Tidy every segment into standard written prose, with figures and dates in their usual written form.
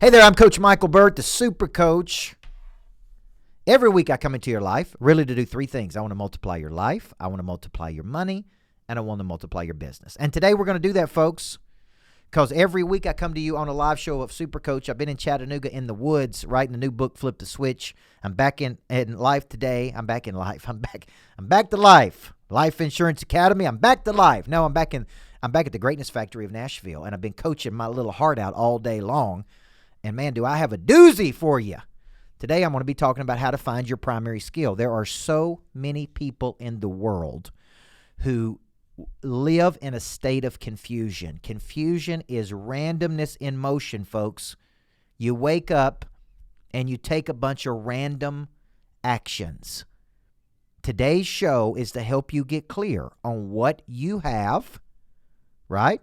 Hey there, I'm Coach Michael Burt, the Super Coach. Every week I come into your life really to do three things. I want to multiply your life, I want to multiply your money, and I want to multiply your business. And today we're going to do that, folks, because every week I come to you on a live show of Super Coach. I've been in Chattanooga in the woods writing the new book, Flip the Switch. I'm back in life today. I'm back in life. I'm back to life. Life Insurance Academy. I'm back to life. No, I'm back at the Greatness Factory of Nashville, and I've been coaching my little heart out all day long. And man, do I have a doozy for you. Today I'm going to be talking about how to find your primary skill. There are so many people in the world who live in a state of confusion. Confusion is randomness in motion, folks. You wake up and you take a bunch of random actions. Today's show is to help you get clear on what you have, right?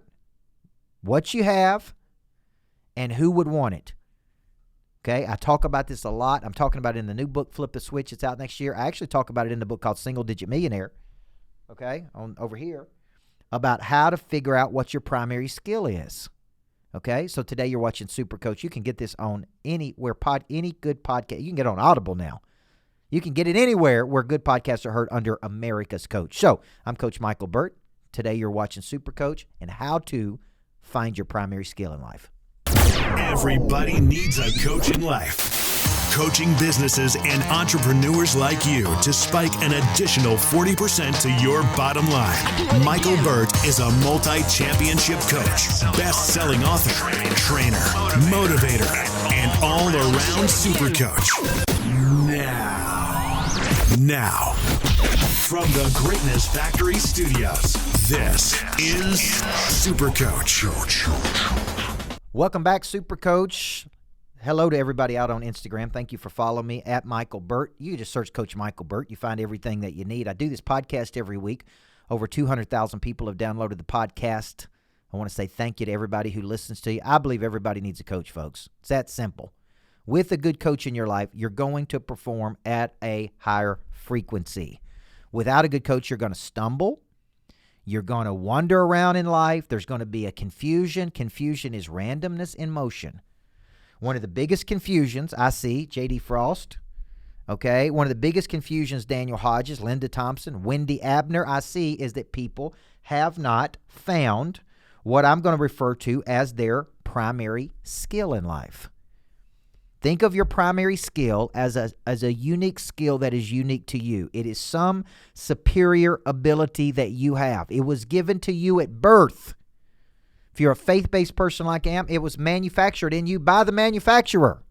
What you have and who would want it. Okay, I talk about this a lot. I'm talking about it in the new book, Flip the Switch. It's out next year. I actually talk about it in the book called Single Digit Millionaire, okay, over here, about how to figure out what your primary skill is. Okay, so today you're watching Super Coach. You can get this on any good podcast. You can get it on Audible now. You can get it anywhere where good podcasts are heard under America's Coach. So I'm Coach Michael Burt. Today you're watching Super Coach and how to find your primary skill in life. Everybody needs a coach in life. Coaching businesses and entrepreneurs like you to spike an additional 40% to your bottom line. Michael Burt is a multi-championship coach, best-selling author, trainer, motivator, and all-around super coach. Now, from the Greatness Factory Studios, this is Super Coach. Welcome back, Super Coach. Hello to everybody out on Instagram. Thank you for following me at Michael Burt. You just search Coach Michael Burt. You find everything that you need. I do this podcast every week. Over 200,000 people have downloaded the podcast. I want to say thank you to everybody who listens to you. I believe everybody needs a coach, folks. It's that simple. With a good coach in your life, you're going to perform at a higher frequency. Without a good coach, you're going to stumble. You're going to wander around in life. There's going to be a confusion. Confusion is randomness in motion. One of the biggest confusions I see, J.D. Frost, okay? One of the biggest confusions, Daniel Hodges, Linda Thompson, Wendy Abner, I see is that people have not found what I'm going to refer to as their primary skill in life. Think of your primary skill as a unique skill that is unique to you. It is some superior ability that you have. It was given to you at birth. If you're a faith-based person like I am, it was manufactured in you by the manufacturer.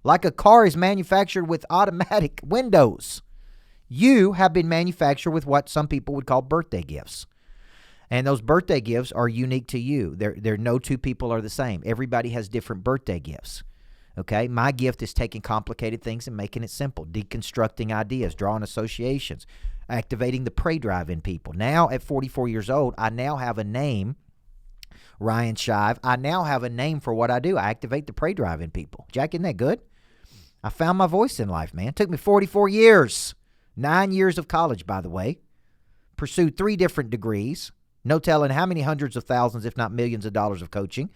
Like a car is manufactured with automatic windows. You have been manufactured with what some people would call birthday gifts. And those birthday gifts are unique to you. No two people are the same. Everybody has different birthday gifts. Okay, my gift is taking complicated things and making it simple, deconstructing ideas, drawing associations, activating the prey drive in people. Now, at 44 years old, I now have a name, Ryan Shive. I now have a name for what I do. I activate the prey drive in people. Jack, isn't that good? I found my voice in life, man. It took me 44 years, 9 years of college, by the way, pursued 3 different degrees, no telling how many hundreds of thousands, if not millions of dollars of coaching.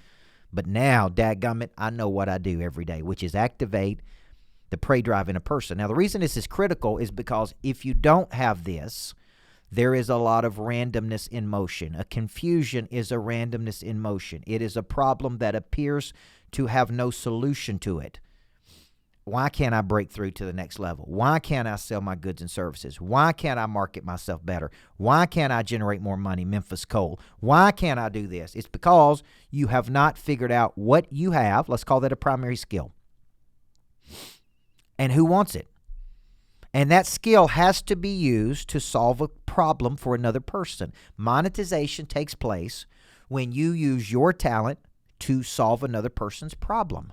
But now, dadgummit, I know what I do every day, which is activate the prey drive in a person. Now, the reason this is critical is because if you don't have this, there is a lot of randomness in motion. A confusion is a randomness in motion. It is a problem that appears to have no solution to it. Why can't I break through to the next level? Why can't I sell my goods and services? Why can't I market myself better? Why can't I generate more money, Memphis Cole? Why can't I do this? It's because you have not figured out what you have. Let's call that a primary skill. And who wants it? And that skill has to be used to solve a problem for another person. Monetization takes place when you use your talent to solve another person's problem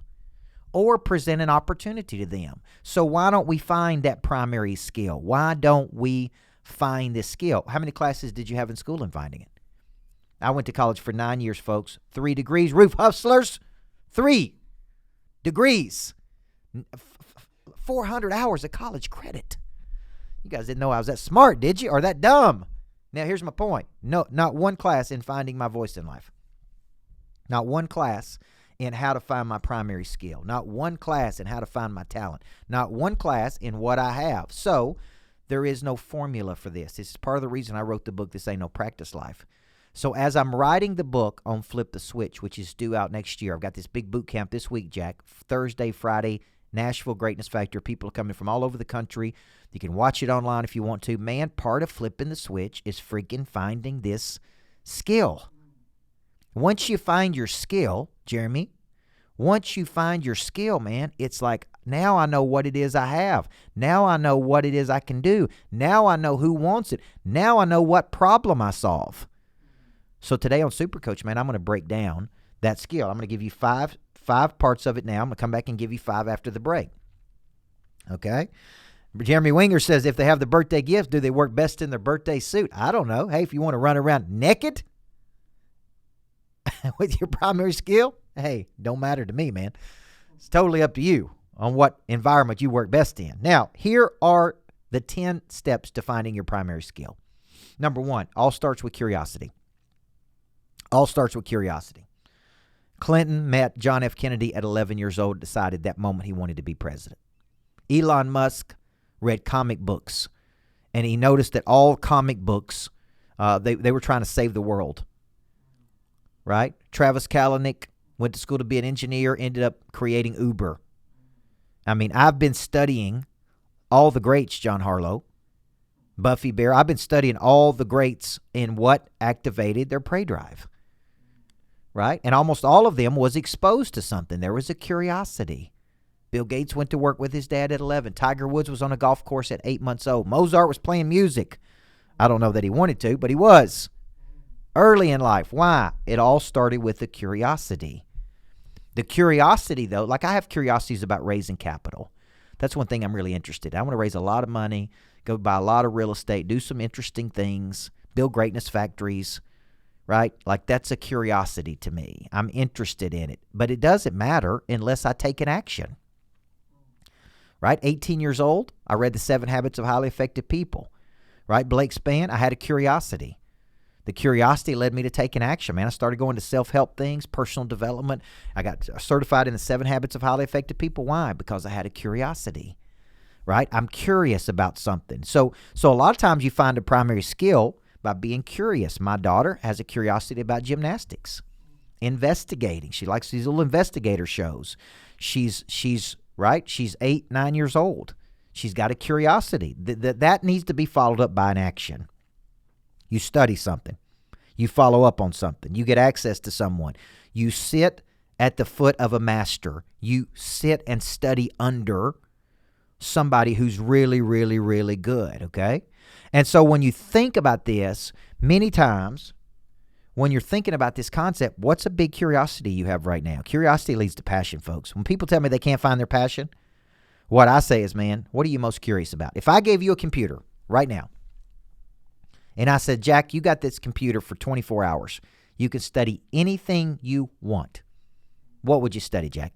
or present an opportunity to them. So why don't we find that primary skill? Why don't we find this skill? How many classes did you have in school in finding it? I went to college for 9 years, folks. 3 degrees. Roof hustlers, 3 degrees. 400 hours of college credit. You guys didn't know I was that smart, did you? Or that dumb? Now, here's my point. No, not one class in finding my voice in life. Not one class in how to find my primary skill, not one class in how to find my talent, not one class in what I have. So there is no formula for this. This is part of the reason I wrote the book, This Ain't No Practice Life. So as I'm writing the book on Flip the Switch, which is due out next year, I've got this big boot camp this week, Jack, Thursday, Friday, Nashville Greatness Factor. People are coming from all over the country. You can watch it online if you want to. Man, part of flipping the switch is freaking finding this skill. Once you find your skill, Jeremy, once you find your skill, man, it's like, now I know what it is I have. Now I know what it is I can do. Now I know who wants it. Now I know what problem I solve. So today on Super Coach, man, I'm going to break down that skill. I'm going to give you five parts of it now. I'm going to come back and give you 5 after the break. Okay? Jeremy Winger says, if they have the birthday gift, do they work best in their birthday suit? I don't know. Hey, if you want to run around naked with your primary skill, hey, don't matter to me, man. It's totally up to you on what environment you work best in. Now, here are the 10 steps to finding your primary skill. Number 1, all starts with curiosity. All starts with curiosity. Clinton met John F. Kennedy at 11 years old, decided that moment he wanted to be president. Elon Musk read comic books, and he noticed that all comic books, they were trying to save the world. Right? Travis Kalanick went to school to be an engineer, ended up creating Uber. I mean, I've been studying all the greats, John Harlow, Buffy Bear. I've been studying all the greats in what activated their prey drive. Right? And almost all of them was exposed to something. There was a curiosity. Bill Gates went to work with his dad at 11. Tiger Woods was on a golf course at 8 months old. Mozart was playing music. I don't know that he wanted to, but he was. Early in life. Why? It all started with the curiosity. The curiosity, though, like I have curiosities about raising capital. That's one thing I'm really interested in. I want to raise a lot of money, go buy a lot of real estate, do some interesting things, build greatness factories. Right? Like that's a curiosity to me. I'm interested in it. But it doesn't matter unless I take an action. Right? 18 years old, I read The 7 Habits of Highly Effective People. Right? Blake Spann, I had a curiosity. The curiosity led me to take an action, man. I started going to self-help things, personal development. I got certified in The 7 Habits of Highly Effective People. Why? Because I had a curiosity. Right? I'm curious about something. So a lot of times you find a primary skill by being curious. My daughter has a curiosity about gymnastics, investigating. She likes these little investigator shows. She's 8, 9 years old. She's got a curiosity. That needs to be followed up by an action. You study something. You follow up on something. You get access to someone. You sit at the foot of a master. You sit and study under somebody who's really, really, really good, okay? And so when you think about this, many times when you're thinking about this concept, what's a big curiosity you have right now? Curiosity leads to passion, folks. When people tell me they can't find their passion, what I say is, man, what are you most curious about? If I gave you a computer right now and I said, Jack, you got this computer for 24 hours. You can study anything you want. What would you study, Jack?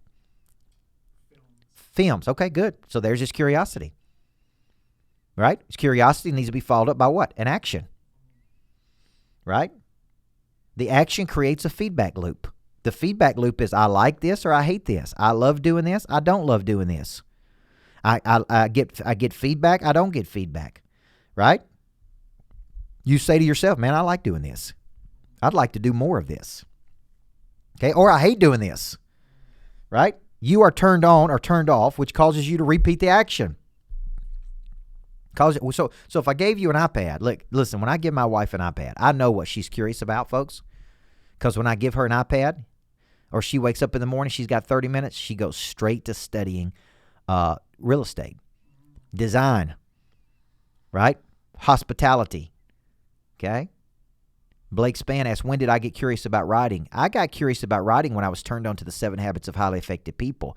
Films. Okay, good. So there's this curiosity. Right? Curiosity needs to be followed up by what? An action. Right? The action creates a feedback loop. The feedback loop is I like this or I hate this. I love doing this. I don't love doing this. I get feedback. I don't get feedback. Right? You say to yourself, man, I like doing this. I'd like to do more of this. Okay? Or I hate doing this. Right? You are turned on or turned off, which causes you to repeat the action. So if I gave you an iPad, listen, when I give my wife an iPad, I know what she's curious about, folks. Because when I give her an iPad, or she wakes up in the morning, she's got 30 minutes, she goes straight to studying real estate, design, right? Hospitality, okay? Blake Spann asked, when did I get curious about writing? I got curious about writing when I was turned on to the 7 Habits of Highly Effective People.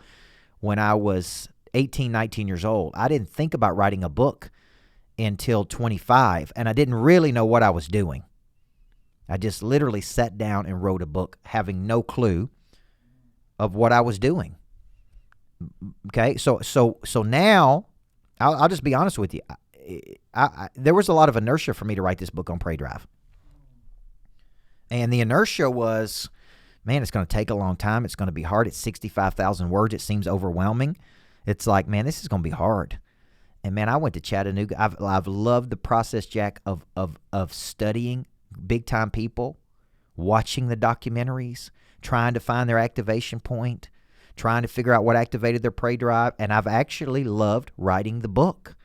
When I was 18, 19 years old, I didn't think about writing a book until 25, and I didn't really know what I was doing. I just literally sat down and wrote a book having no clue of what I was doing. Okay, so now, I'll just be honest with you. There was a lot of inertia for me to write this book on Prey Drive. And the inertia was, man, it's going to take a long time. It's going to be hard. It's 65,000 words. It seems overwhelming. It's like, man, this is going to be hard. And, man, I went to Chattanooga. I've loved the process, Jack, of studying big-time people, watching the documentaries, trying to find their activation point, trying to figure out what activated their prey drive, and I've actually loved writing the book.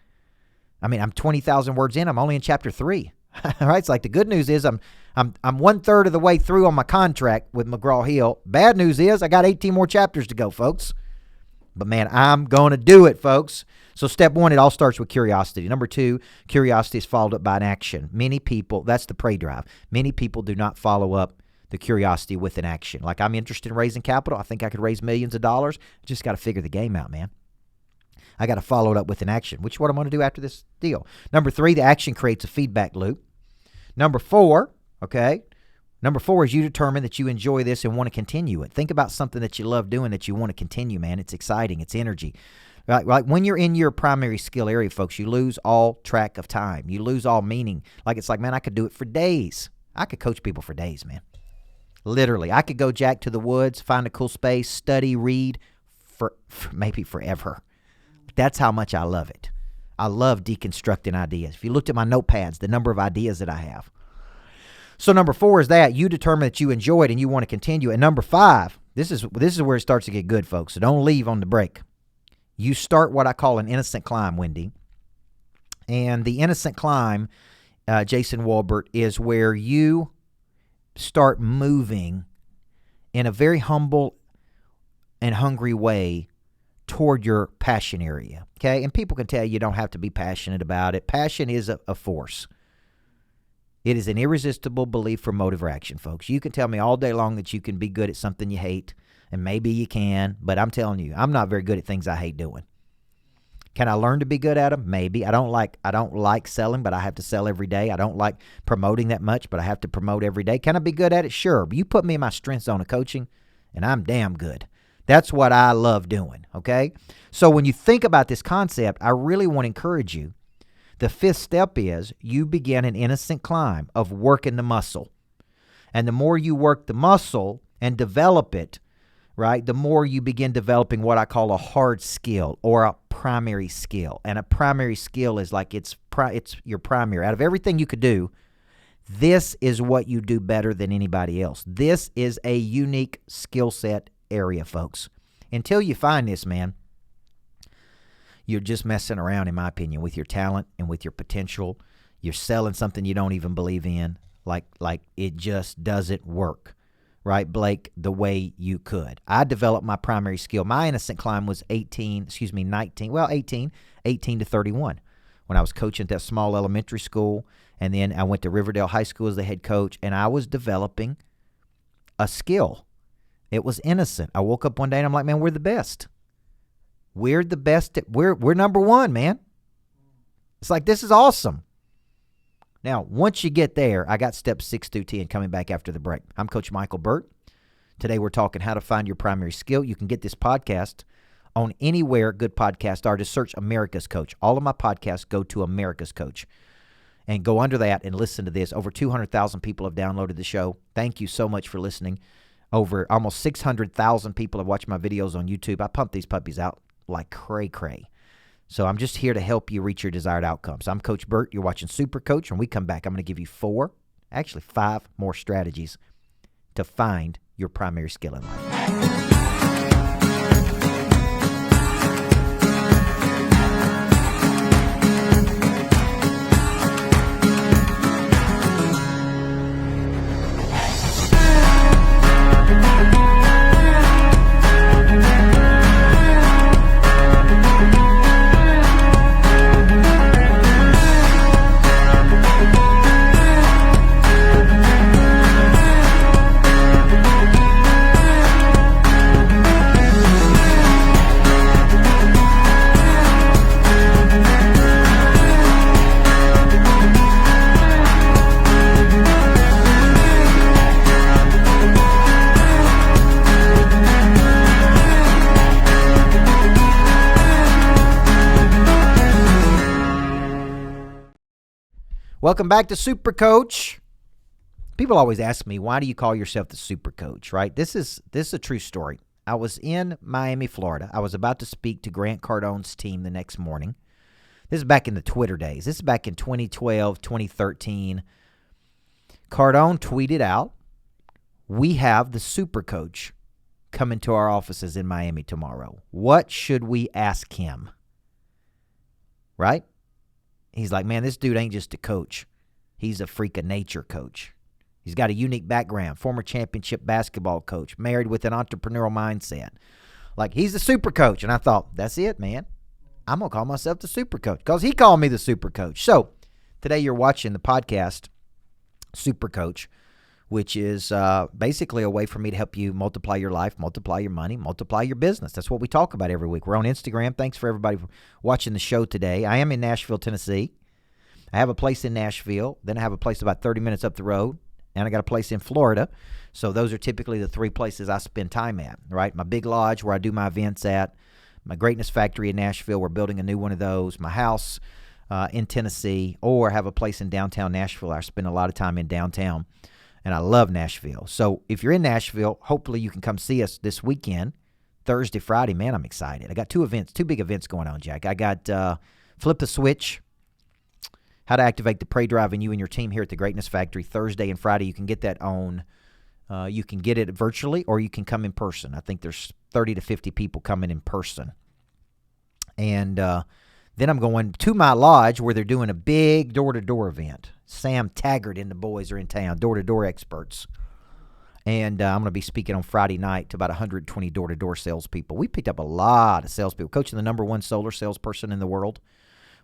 I mean, I'm 20,000 words in. I'm only in chapter 3. All right, it's like the good news is I'm 1/3 of the way through on my contract with McGraw-Hill. Bad news is I got 18 more chapters to go, folks. But, man, I'm going to do it, folks. So step 1, it all starts with curiosity. Number 2, curiosity is followed up by an action. Many people, that's the prey drive. Many people do not follow up the curiosity with an action. Like, I'm interested in raising capital. I think I could raise millions of dollars. Just got to figure the game out, man. I got to follow it up with an action, which is what I'm going to do after this deal. Number 3, the action creates a feedback loop. Number 4, Number 4 is you determine that you enjoy this and want to continue it. Think about something that you love doing that you want to continue, man. It's exciting. It's energy. Right? When you're in your primary skill area, folks, you lose all track of time. You lose all meaning. Like, it's like, man, I could do it for days. I could coach people for days, man. Literally. I could go, Jack, to the woods, find a cool space, study, read for maybe forever. That's how much I love it. I love deconstructing ideas. If you looked at my notepads, the number of ideas that I have. So number 4 is that you determine that you enjoy it and you want to continue. And number 5, this is where it starts to get good, folks. So don't leave on the break. You start what I call an innocent climb, Wendy. And the innocent climb, Jason Walbert, is where you start moving in a very humble and hungry way toward your passion area, okay? And people can tell you don't have to be passionate about it. Passion is a force. It is an irresistible belief for motive or action, folks. You can tell me all day long that you can be good at something you hate, and maybe you can, but I'm telling you, I'm not very good at things I hate doing. Can I learn to be good at them? Maybe. I don't like selling, but I have to sell every day. I don't like promoting that much, but I have to promote every day. Can I be good at it? Sure. But you put me in my strength zone of coaching, and I'm damn good. That's what I love doing, okay? So when you think about this concept, I really want to encourage you. The 5th step is you begin an innocent climb of working the muscle. And the more you work the muscle and develop it, right, the more you begin developing what I call a hard skill or a primary skill. And a primary skill is like it's your primary. Out of everything you could do, this is what you do better than anybody else. This is a unique skill set area, folks. Until you find this, man, you're just messing around, in my opinion, with your talent and with your potential. You're selling something you don't even believe in. Like it just doesn't work, right, Blake, the way you could. I developed my primary skill. My innocent climb was 18 to 31 when I was coaching at that small elementary school. And then I went to Riverdale High School as the head coach, and I was developing a skill. It was innocent. I woke up one day and I'm like, man, we're the best. We're the best. We're number 1, man. It's like, this is awesome. Now, once you get there, I got steps 6 through 10 coming back after the break. I'm Coach Michael Burt. Today we're talking how to find your primary skill. You can get this podcast on anywhere good podcasts are. Just search America's Coach. All of my podcasts go to America's Coach. And go under that and listen to this. Over 200,000 people have downloaded the show. Thank you so much for listening. Over almost 600,000 people have watched my videos on YouTube. I pump these puppies out like cray-cray. So I'm just here to help you reach your desired outcomes. I'm Coach Burt. You're watching Super Coach. When we come back, I'm going to give you 5 more strategies to find your primary skill in life. Welcome back to Super Coach. People always ask me, why do you call yourself the super coach, right? This is a true story. I was in Miami, Florida. I was about to speak to Grant Cardone's team the next morning. This is back in the Twitter days. This is back in 2012, 2013. Cardone tweeted out, "We have the super coach coming to our offices in Miami tomorrow. What should we ask him?" Right? He's like, man, this dude ain't just a coach. He's a freak of nature coach. He's got a unique background, former championship basketball coach, married with an entrepreneurial mindset. Like, he's the super coach. And I thought, that's it, man. I'm going to call myself the super coach because he called me the super coach. So today you're watching the podcast, Super Coach, which is basically a way for me to help you multiply your life, multiply your money, multiply your business. That's what we talk about every week. We're on Instagram. Thanks for everybody for watching the show today. I am in Nashville, Tennessee. I have a place in Nashville. Then I have a place about 30 minutes up the road. And I got a place in Florida. So those are typically the three places I spend time at, right? My big lodge where I do my events at. My Greatness Factory in Nashville. We're building a new one of those. My house in Tennessee. Or have a place in downtown Nashville. I spend a lot of time in downtown. And I love Nashville. So if you're in Nashville, hopefully you can come see us this weekend. Thursday, Friday. Man, I'm excited. I got two big events going on, Jack. I got Flip the Switch. How to activate the Pray Drive in you and your team here at the Greatness Factory Thursday and Friday. You can get that you can get it virtually or you can come in person. I think there's 30 to 50 people coming in person. And then I'm going to my lodge where they're doing a big door-to-door event. Sam Taggart and the boys are in town, door-to-door experts. And I'm going to be speaking on Friday night to about 120 door-to-door salespeople. We picked up a lot of salespeople. Coaching the number one solar salesperson in the world.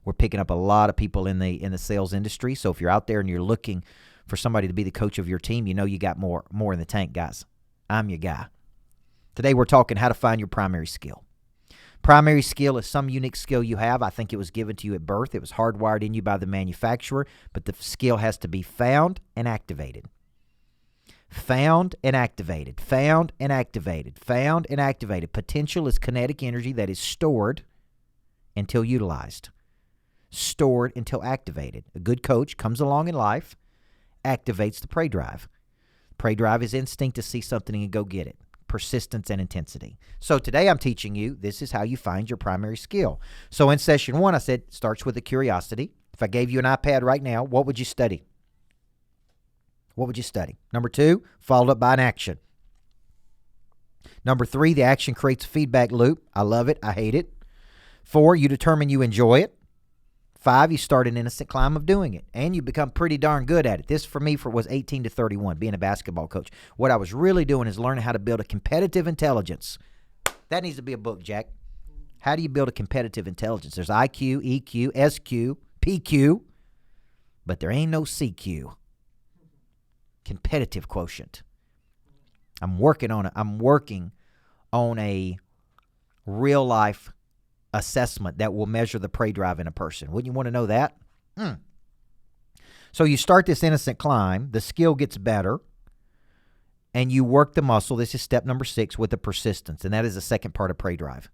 We're picking up a lot of people in the sales industry. So if you're out there and you're looking for somebody to be the coach of your team, you know you got more in the tank, guys. I'm your guy. Today we're talking how to find your primary skill. Primary skill is some unique skill you have. I think it was given to you at birth. It was hardwired in you by the manufacturer, but the skill has to be found and activated. Found and activated. Found and activated. Found and activated. Potential is kinetic energy that is stored until utilized. Stored until activated. A good coach comes along in life, activates the Pray Drive. Pray Drive is instinct to see something and go get it. Persistence and intensity. So today I'm teaching you, this is how you find your primary skill. So in session 1, I said, starts with a curiosity. If I gave you an iPad right now, what would you study? What would you study? Number 2, followed up by an action. Number 3, the action creates a feedback loop. I love it. I hate it. 4, you determine you enjoy it. 5, you start an innocent climb of doing it, and you become pretty darn good at it. This, for me, was 18 to 31, being a basketball coach. What I was really doing is learning how to build a competitive intelligence. That needs to be a book, Jack. How do you build a competitive intelligence? There's IQ, EQ, SQ, PQ, but there ain't no CQ. Competitive quotient. I'm working on a real-life assessment that will measure the Pray Drive in a person. Wouldn't you want to know that? So you start this innocent climb. The skill gets better, and you work the muscle. This is step number 6 with the persistence, and that is the second part of Pray Drive.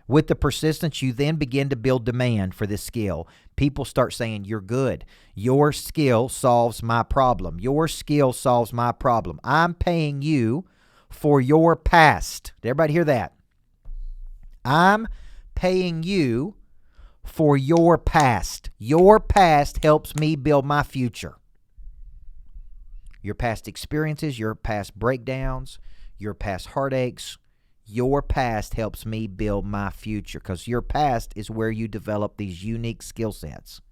With the persistence, you then begin to build demand for this skill. People start saying, you're good. Your skill solves my problem. Your skill solves my problem. I'm paying you for your past. Did everybody hear that? I'm paying you for your past. Your past helps me build my future. Your past experiences, your past breakdowns, your past heartaches, your past helps me build my future because your past is where you develop these unique skill sets.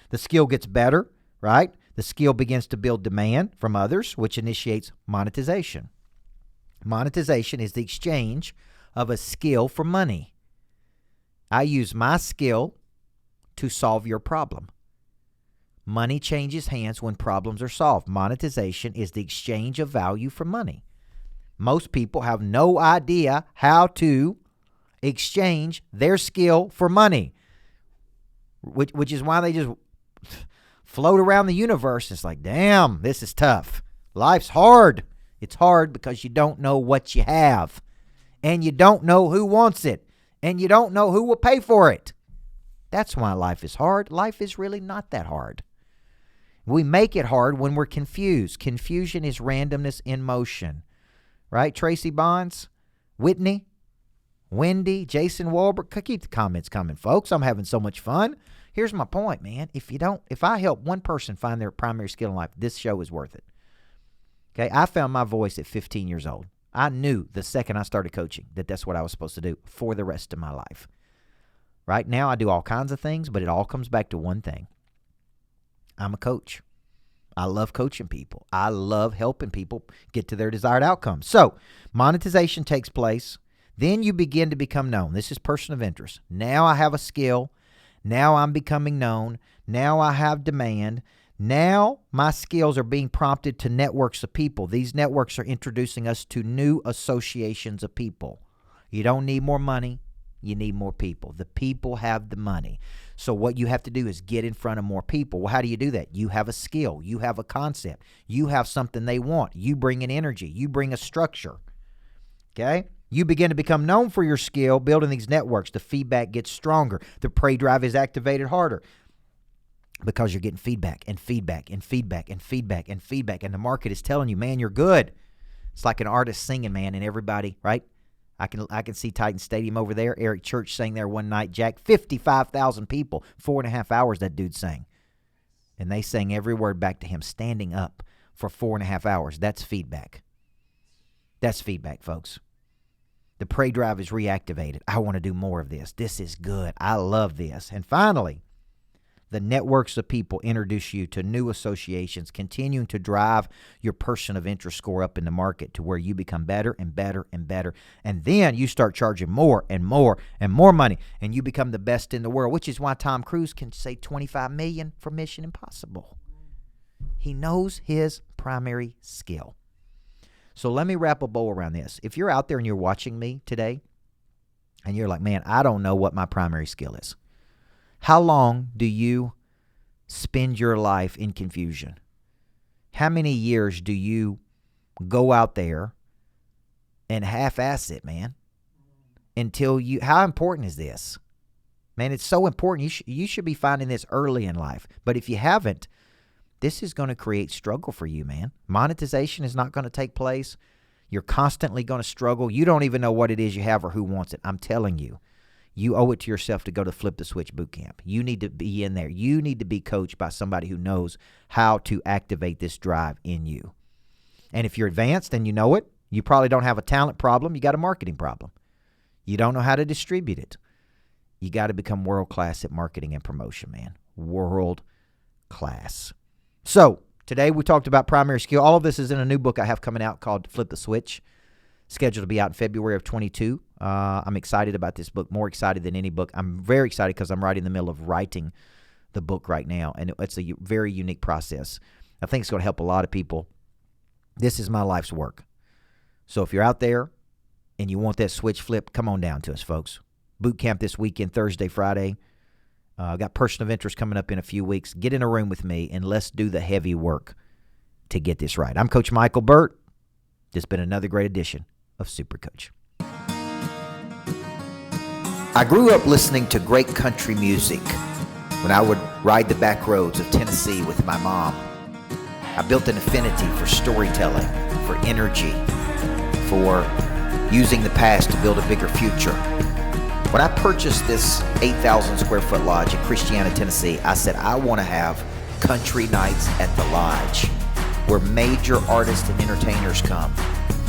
The skill gets better, right? The skill begins to build demand from others, which initiates monetization. Monetization is the exchange of a skill for money. I use my skill to solve your problem. Money changes hands when problems are solved. Monetization is the exchange of value for money. Most people have no idea how to exchange their skill for money, which is why they just float around the universe. It's like, damn, this is tough. Life's hard. It's hard because you don't know what you have, and you don't know who wants it, and you don't know who will pay for it. That's why life is hard. Life is really not that hard. We make it hard when we're confused. Confusion is randomness in motion. Right? Tracy Bonds, Whitney, Wendy, Jason Walbert. Keep the comments coming, folks. I'm having so much fun. Here's my point, man. If I help one person find their primary skill in life, this show is worth it. Okay? I found my voice at 15 years old. I knew the second I started coaching that that's what I was supposed to do for the rest of my life. Right now, I do all kinds of things, but it all comes back to one thing. I'm a coach. I love coaching people. I love helping people get to their desired outcomes. So, monetization takes place. Then you begin to become known. This is person of interest. Now I have a skill. Now I'm becoming known. Now I have demand. Now my skills are being prompted to networks of people. These networks are introducing us to new associations of people. You don't need more money. You need more people. The people have the money. So what you have to do is get in front of more people. Well, how do you do that? You have a skill. You have a concept. You have something they want. You bring an energy. You bring a structure. Okay? You begin to become known for your skill, building these networks. The feedback gets stronger. The prey drive is activated harder because you're getting feedback and feedback and feedback and feedback and feedback. And the market is telling you, man, you're good. It's like an artist singing, man, and everybody, right? I can see Titan Stadium over there. Eric Church sang there one night, Jack. 55,000 people, 4.5 hours that dude sang. And they sang every word back to him, standing up for 4.5 hours. That's feedback. That's feedback, folks. The prey drive is reactivated. I want to do more of this. This is good. I love this. And finally, the networks of people introduce you to new associations, continuing to drive your person of interest score up in the market to where you become better and better and better. And then you start charging more and more and more money, and you become the best in the world, which is why Tom Cruise can say $25 million for Mission Impossible. He knows his primary skill. So let me wrap a bow around this. If you're out there and you're watching me today, and you're like, man, I don't know what my primary skill is. How long do you spend your life in confusion? How many years do you go out there and half-ass it, man? How important is this? Man, it's so important. You should be finding this early in life. But if you haven't, this is going to create struggle for you, man. Monetization is not going to take place. You're constantly going to struggle. You don't even know what it is you have or who wants it. I'm telling you. You owe it to yourself to go to Flip the Switch boot camp. You need to be in there. You need to be coached by somebody who knows how to activate this drive in you. And if you're advanced and you know it, you probably don't have a talent problem. You got a marketing problem. You don't know how to distribute it. You got to become world-class at marketing and promotion, man. World-class. So today we talked about primary skill. All of this is in a new book I have coming out called Flip the Switch. Scheduled to be out in February of 22. I'm excited about this book, more excited than any book. I'm very excited because I'm right in the middle of writing the book right now, and it's a very unique process. I think it's going to help a lot of people. This is my life's work. So if you're out there and you want that switch flipped, come on down to us, folks. Boot camp this weekend, Thursday, Friday. I've got person of interest coming up in a few weeks. Get in a room with me, and let's do the heavy work to get this right. I'm Coach Michael Burt. This has been another great edition of Super Coach. I grew up listening to great country music when I would ride the back roads of Tennessee with my mom. I built an affinity for storytelling, for energy, for using the past to build a bigger future. When I purchased this 8,000 square foot lodge in Christiana, Tennessee, I said I want to have country nights at the lodge where major artists and entertainers come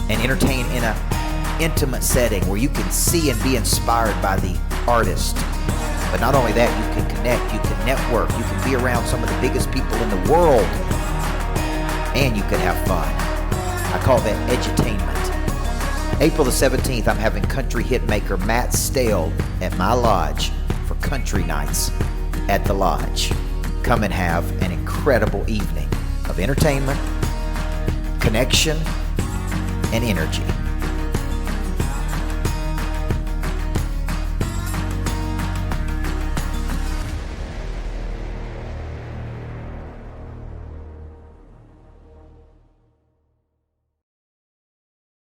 and entertain in an intimate setting where you can see and be inspired by the artist. But not only that, you can connect, you can network, you can be around some of the biggest people in the world, and you can have fun. I call that edutainment. April the 17th, I'm having country hitmaker Matt Stale at my lodge for country nights at the lodge. Come and have an incredible evening of entertainment, connection, and energy.